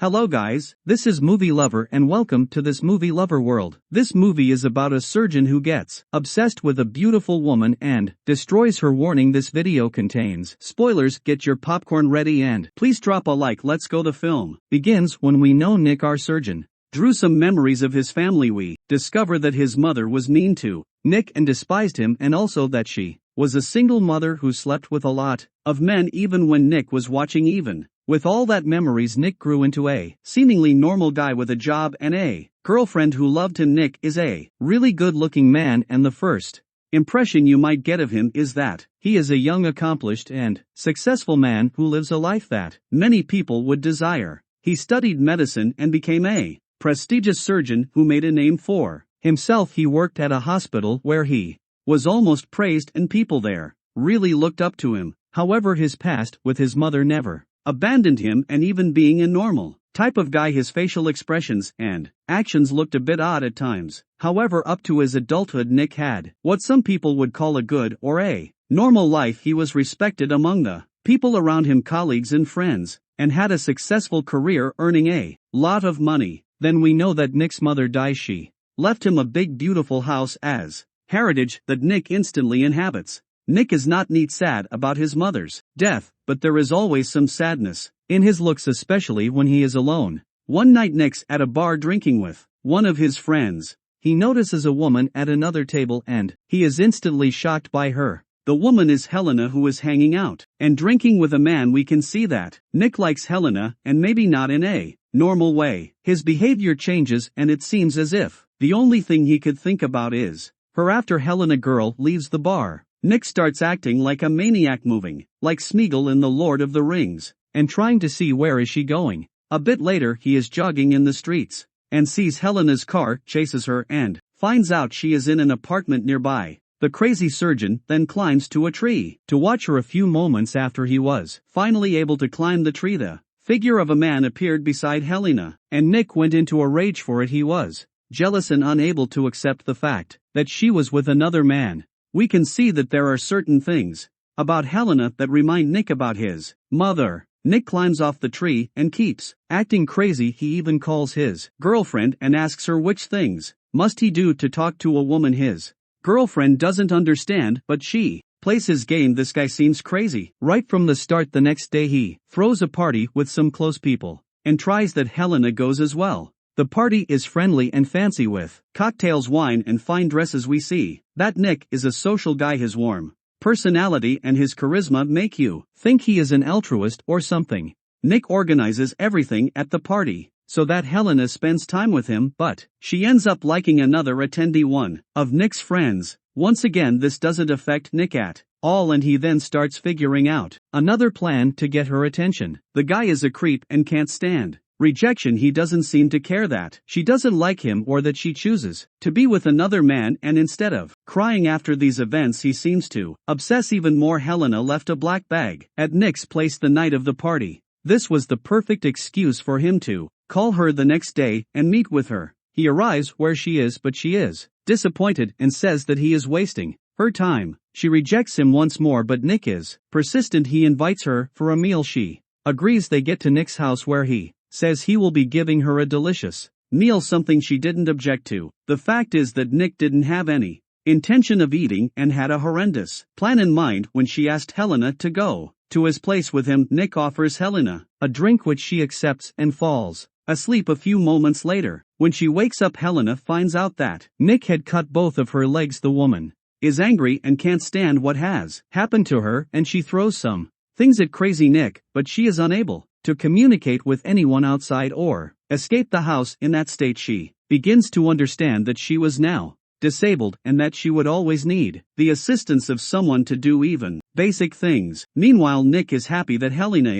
Hello guys, this is Movie Lover and welcome to this Movie Lover world. This movie is about a surgeon who gets obsessed with a beautiful woman and destroys her. Warning: this video contains spoilers. Get your popcorn ready and please drop a like. Let's go. The film begins when we know Nick, our surgeon, drew some memories of his family. We discover that his mother was mean to Nick and despised him, and also that she was a single mother who slept with a lot of men even when Nick was watching. Even with all that memories, Nick grew into a seemingly normal guy with a job and a girlfriend who loved him. Nick is a really good-looking man, and the first impression you might get of him is that he is a young, accomplished, and successful man who lives a life that many people would desire. He studied medicine and became a prestigious surgeon who made a name for himself. He worked at a hospital where he was almost praised and people there really looked up to him. However, his past with his mother never abandoned him, and even being a normal type of guy, his facial expressions and actions looked a bit odd at times. However, up to his adulthood, Nick had what some people would call a good or a normal life. He was respected among the people around him, colleagues and friends, and had a successful career, earning a lot of money. Then we know that Nick's mother dies. She left him a big beautiful house as heritage that Nick instantly inhabits. Nick is not sad about his mother's death, but there is always some sadness in his looks, especially when he is alone. One night Nick's at a bar drinking with one of his friends. He notices a woman at another table and he is instantly shocked by her. The woman is Helena, who is hanging out and drinking with a man. We can see that Nick likes Helena, and maybe not in a normal way. His behavior changes, and it seems as if the only thing he could think about is her. After Helena girl leaves the bar, Nick starts acting like a maniac, moving like Smeagol in The Lord of the Rings, and trying to see where is she going. A bit later he is jogging in the streets and sees Helena's car, chases her and finds out she is in an apartment nearby. The crazy surgeon then climbs to a tree to watch her. A few moments after he was finally able to climb the tree, the figure of a man appeared beside Helena, and Nick went into a rage for it. He was jealous and unable to accept the fact that she was with another man. We can see that there are certain things about Helena that remind Nick about his mother. Nick climbs off the tree and keeps acting crazy. He even calls his girlfriend and asks her which things must he do to talk to a woman. His girlfriend doesn't understand, but she plays his game. This guy seems crazy right from the start. The next day he throws a party with some close people and tries that Helena goes as well. The party is friendly and fancy with cocktails, wine, and fine dresses. We see that Nick is a social guy. His warm personality and his charisma make you think he is an altruist or something. Nick organizes everything at the party so that Helena spends time with him, but she ends up liking another attendee, one of Nick's friends. Once again, this doesn't affect Nick at all, and he then starts figuring out another plan to get her attention. The guy is a creep and can't stand rejection. He doesn't seem to care that she doesn't like him or that she chooses to be with another man, and instead of crying after these events, he seems to obsess even more. Helena left a black bag at Nick's place the night of the party. This was the perfect excuse for him to call her the next day and meet with her. He arrives where she is, but she is disappointed and says that he is wasting her time. She rejects him once more, but Nick is persistent. He invites her for a meal. She agrees. They get to Nick's house where he says he will be giving her a delicious meal, something she didn't object to. The fact is that Nick didn't have any intention of eating and had a horrendous plan in mind when she asked Helena to go to his place with him. Nick offers Helena a drink which she accepts and falls asleep. A few moments later, when she wakes up, Helena finds out that Nick had cut both of her legs. The woman is angry and can't stand what has happened to her, and she throws some things at crazy Nick, but she is unable to communicate with anyone outside or escape the house. In that state, she begins to understand that she was now disabled and that she would always need the assistance of someone to do even basic things. Meanwhile, Nick is happy that Helena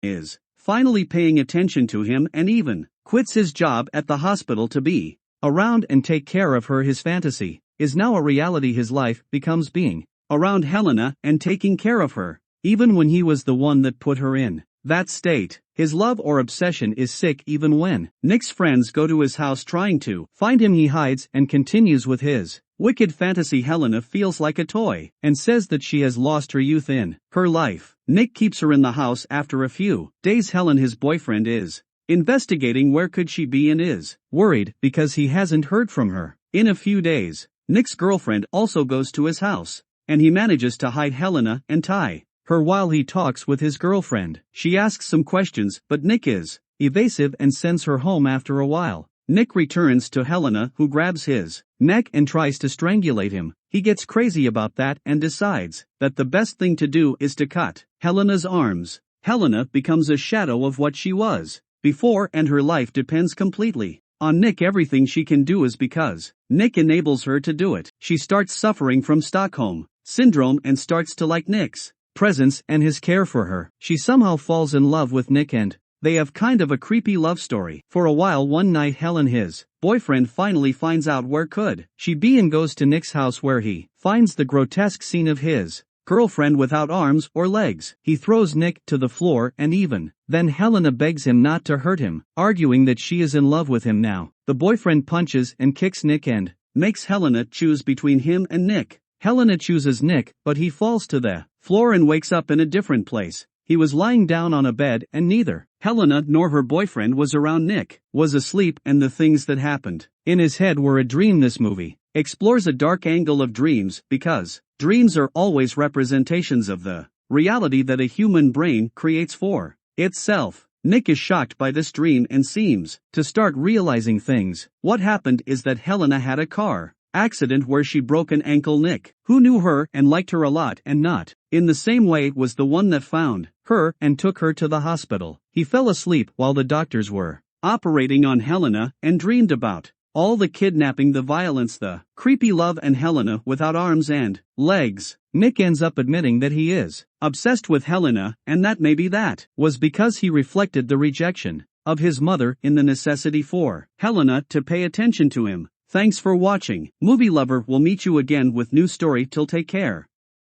is finally paying attention to him and even quits his job at the hospital to be around and take care of her. His fantasy is now a reality. His life becomes being around Helena and taking care of her, even when he was the one that put her in that state. His love or obsession is sick. Even when Nick's friends go to his house trying to find him, he hides and continues with his wicked fantasy. Helena feels like a toy and says that she has lost her youth in her life. Nick keeps her in the house. After a few days, Helen, his boyfriend, is investigating where could she be and is worried because he hasn't heard from her in a few days. Nick's girlfriend also goes to his house, and he manages to hide Helena and tie her while he talks with his girlfriend. She asks some questions, but Nick is evasive and sends her home after a while. Nick returns to Helena, who grabs his neck and tries to strangulate him. He gets crazy about that and decides that the best thing to do is to cut Helena's arms. Helena becomes a shadow of what she was before, and her life depends completely on Nick. Everything she can do is because Nick enables her to do it. She starts suffering from Stockholm Syndrome and starts to like Nick's presence and his care for her. She somehow falls in love with Nick and they have kind of a creepy love story. For a while one night Helen, his boyfriend, finally finds out where could she be and goes to Nick's house where he finds the grotesque scene of his girlfriend without arms or legs. He throws Nick to the floor and even then Helena begs him not to hurt him, arguing that she is in love with him now. The boyfriend punches and kicks Nick and makes Helena choose between him and Nick. Helena chooses Nick, but he falls to the floor and wakes up in a different place. He was lying down on a bed and neither Helena nor her boyfriend was around. Nick was asleep and the things that happened in his head were a dream. This movie explores a dark angle of dreams because dreams are always representations of the reality that a human brain creates for itself. Nick is shocked by this dream and seems to start realizing things. What happened is that Helena had a car accident where she broke an ankle. Nick, who knew her and liked her a lot and not in the same way, was the one that found her and took her to the hospital. He fell asleep while the doctors were operating on Helena and dreamed about all the kidnapping, the violence, the creepy love, and Helena without arms and legs. Nick ends up admitting that he is obsessed with Helena and that maybe that was because he reflected the rejection of his mother in the necessity for Helena to pay attention to him. Thanks for watching. Movie Lover will meet you again with new story. Till take care.